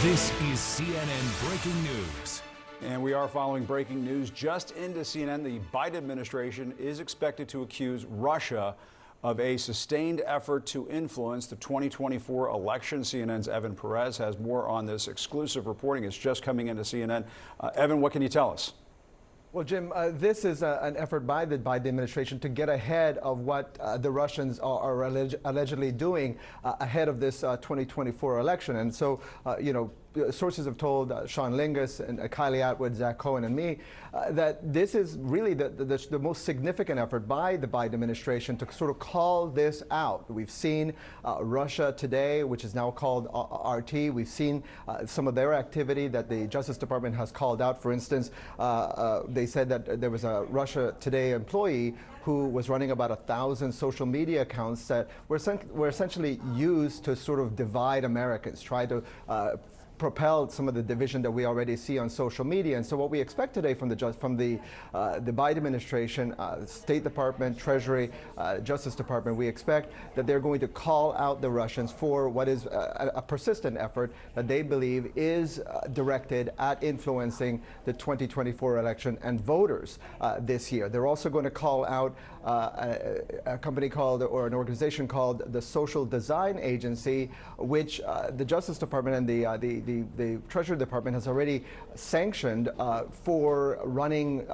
This is CNN Breaking News. And we are following breaking news just into CNN. The Biden administration is expected to accuse Russia of a sustained effort to influence the 2024 election. CNN's Evan Perez has more on this exclusive reporting. It's just coming into CNN. Evan, what can you tell us? Well, Jim, this is an effort by the Biden administration to get ahead of what the Russians are allegedly doing ahead of this 2024 election. And so, sources have told Sean Lingus and Kylie Atwood, Zach Cohen, and me that this is really the most significant effort by the Biden administration to sort of call this out. We've seen Russia Today, which is now called RT. We've seen some of their activity that the Justice Department has called out. For instance, they said that there was a Russia Today employee who was running about 1,000 social media accounts that were essentially used to sort of divide Americans, try to propelled some of the division that we already see on social media. And so what we expect today from the Biden administration, State Department, Treasury, Justice Department, we expect that they're going to call out the Russians for what is a persistent effort that they believe is directed at influencing the 2024 election and voters this year. They're also going to call out a company called, or an organization called the Social Design Agency, which the Justice Department and the Treasury Department has already sanctioned for running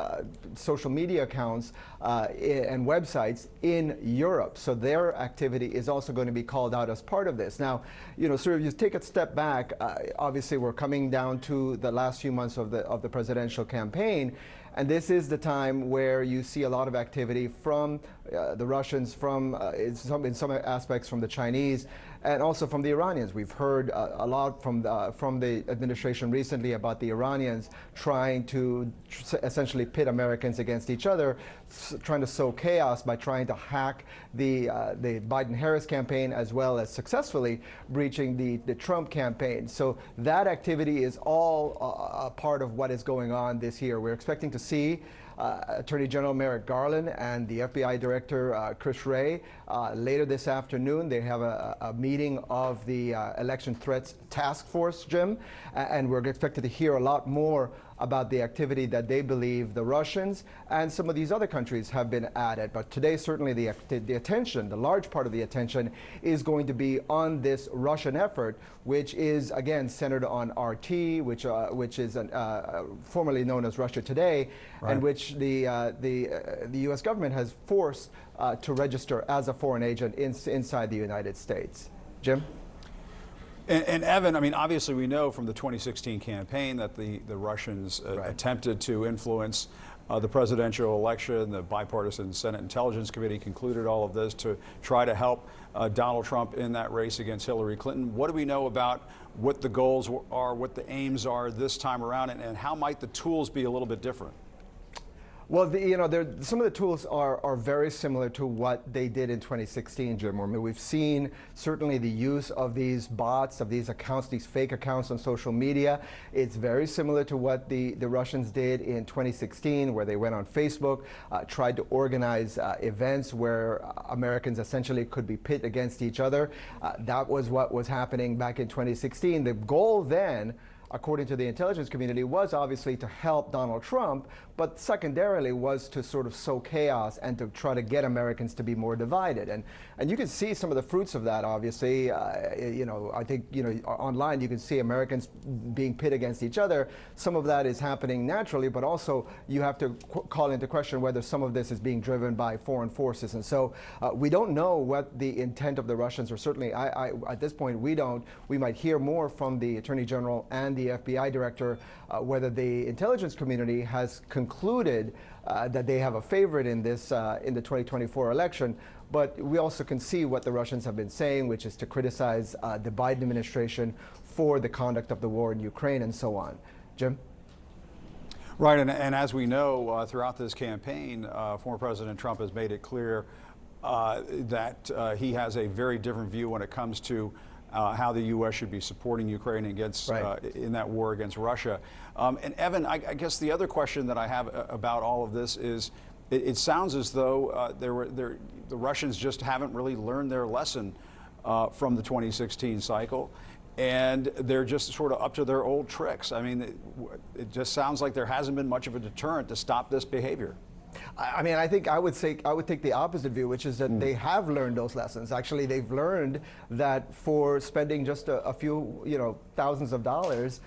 social media accounts and websites in Europe. So their activity is also going to be called out as part of this. Now, sort of you take a step back, obviously we're coming down to the last few months of the presidential campaign. And this is the time where you see a lot of activity from the Russians, from in some aspects from the Chinese, and also from the Iranians. We've heard a lot from the administration recently about the Iranians trying to essentially pit Americans against each other, trying to sow chaos by trying to hack the Biden-Harris campaign, as well as successfully breaching the Trump campaign. So that activity is all a part of what is going on this year. We're expecting to see Attorney General Merrick Garland and the FBI Director Chris Wray later this afternoon. They have a meeting of the Election Threats Task Force, Jim, and we're expected to hear a lot more about the activity that they believe the Russians and some of these other countries have been at. But today, certainly the attention, the large part of the attention, is going to be on this Russian effort, which is, again, centered on RT, which is formerly known as Russia Today, right, and which the U.S. government has forced to register as a foreign agent inside the United States. Jim? And Evan, I mean, obviously we know from the 2016 campaign that the Russians right, attempted to influence the presidential election. The bipartisan Senate Intelligence Committee concluded all of this to try to help Donald Trump in that race against Hillary Clinton. What do we know about what the goals are, what the aims are this time around, and how might the tools be a little bit different? Well, some of the tools are very similar to what they did in 2016, Jim. I mean, we've seen certainly the use of these bots, of these accounts, these fake accounts on social media. It's very similar to what the Russians did in 2016, where they went on Facebook, tried to organize events where Americans essentially could be pit against each other. That was what was happening back in 2016. The goal then, according to the intelligence community, was obviously to help Donald Trump, but secondarily was to sort of sow chaos and to try to get Americans to be more divided. And you can see some of the fruits of that, obviously. I think, online you can see Americans being pit against each other. Some of that is happening naturally, but also you have to call into question whether some of this is being driven by foreign forces. And so we don't know what the intent of the Russians, or certainly at this point we don't. We might hear more from the Attorney General and the FBI Director whether the intelligence community has concluded that they have a favorite in this in the 2024 election. But we also can see what the Russians have been saying, which is to criticize the Biden administration for the conduct of the war in Ukraine and so on. Jim? Right, and as we know, throughout this campaign, former President Trump has made it clear that he has a very different view when it comes to how the U.S. should be supporting Ukraine against in that war against Russia. And Evan, I guess the other question that I have about all of this is, it sounds as though the Russians just haven't really learned their lesson from the 2016 cycle. and they're just sort of up to their old tricks. I mean, it just sounds like there hasn't been much of a deterrent to stop this behavior. I mean, I think I would take the opposite view, which is that they have learned those lessons. Actually, they've learned that for spending just a few, thousands of dollars,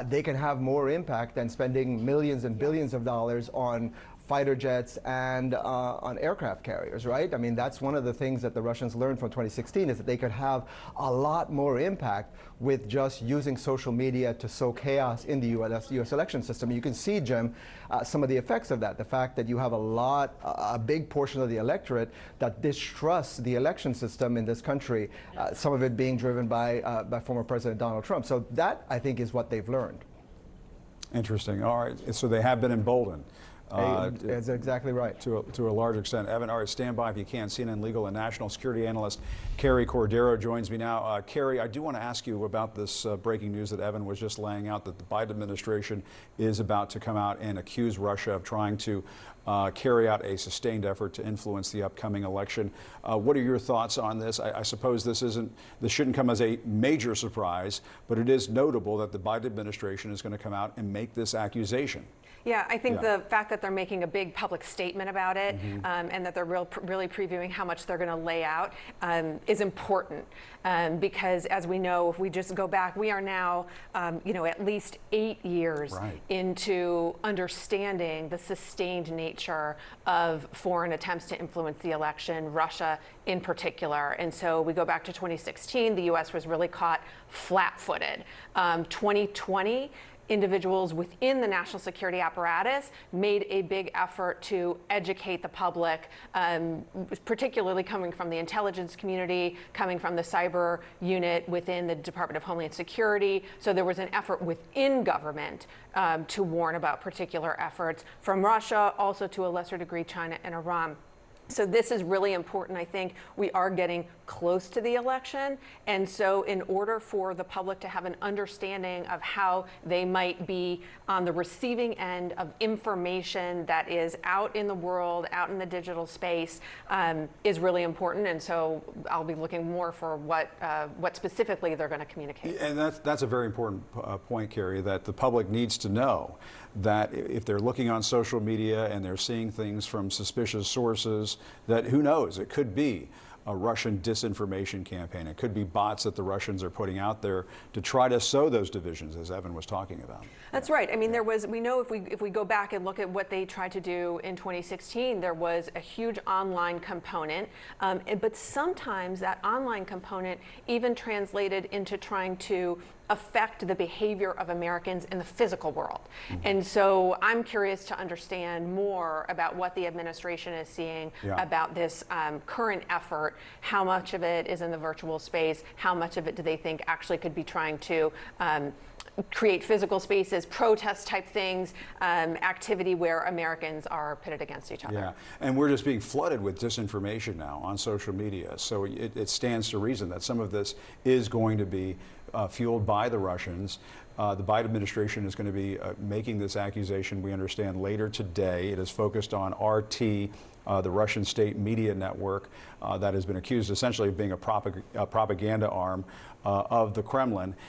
they can have more impact than spending millions and billions of dollars on fighter jets and on aircraft carriers, right? I mean, that's one of the things that the Russians learned from 2016 is that they could have a lot more impact with just using social media to sow chaos in the U.S. election system. You can see, Jim, some of the effects of that. The fact that you have a big portion of the electorate that distrusts the election system in this country, some of it being driven by former President Donald Trump. So that, I think, is what they've learned. Interesting. All right. So they have been emboldened. That's exactly right. To a large extent. Evan, all right, stand by if you can. CNN legal and national security analyst Carrie Cordero joins me now. Carrie, I do want to ask you about this breaking news that Evan was just laying out, that the Biden administration is about to come out and accuse Russia of trying to carry out a sustained effort to influence the upcoming election. What are your thoughts on this? I suppose this shouldn't come as a major surprise, but it is notable that the Biden administration is going to come out and make this accusation. Yeah, I think the fact that they're making a big public statement about it and that they're really previewing how much they're going to lay out is important because, as we know, if we just go back, we are now, at least 8 years into understanding the sustained nature of foreign attempts to influence the election, Russia in particular. And so we go back to 2016, the U.S. was really caught flat-footed. 2020, individuals within the national security apparatus made a big effort to educate the public, particularly coming from the intelligence community, coming from the cyber unit within the Department of Homeland Security. So there was an effort within government to warn about particular efforts from Russia, also to a lesser degree China and Iran. So this is really important. I think we are getting close to the election. And so in order for the public to have an understanding of how they might be on the receiving end of information that is out in the world, out in the digital space, is really important. And so I'll be looking more for what specifically they're going to communicate. And that's a very important point, Carrie, that the public needs to know that if they're looking on social media and they're seeing things from suspicious sources, that who knows, it could be a Russian disinformation campaign. It could be bots that the Russians are putting out there to try to sow those divisions, as Evan was talking about. That's right. I mean, we know if we go back and look at what they tried to do in 2016, there was a huge online component, but sometimes that online component even translated into trying to affect the behavior of Americans in the physical world. And so I'm curious to understand more about what the administration is seeing about this current effort. How much of it is in the virtual space? How much of it do they think actually could be trying to create physical spaces, protest type things, activity where Americans are pitted against each other? Yeah, and we're just being flooded with disinformation now on social media. So it stands to reason that some of this is going to be fueled by the Russians. The Biden administration is going to be making this accusation, we understand, later today. It is focused on RT, the Russian state media network that has been accused essentially of being a propaganda arm of the Kremlin.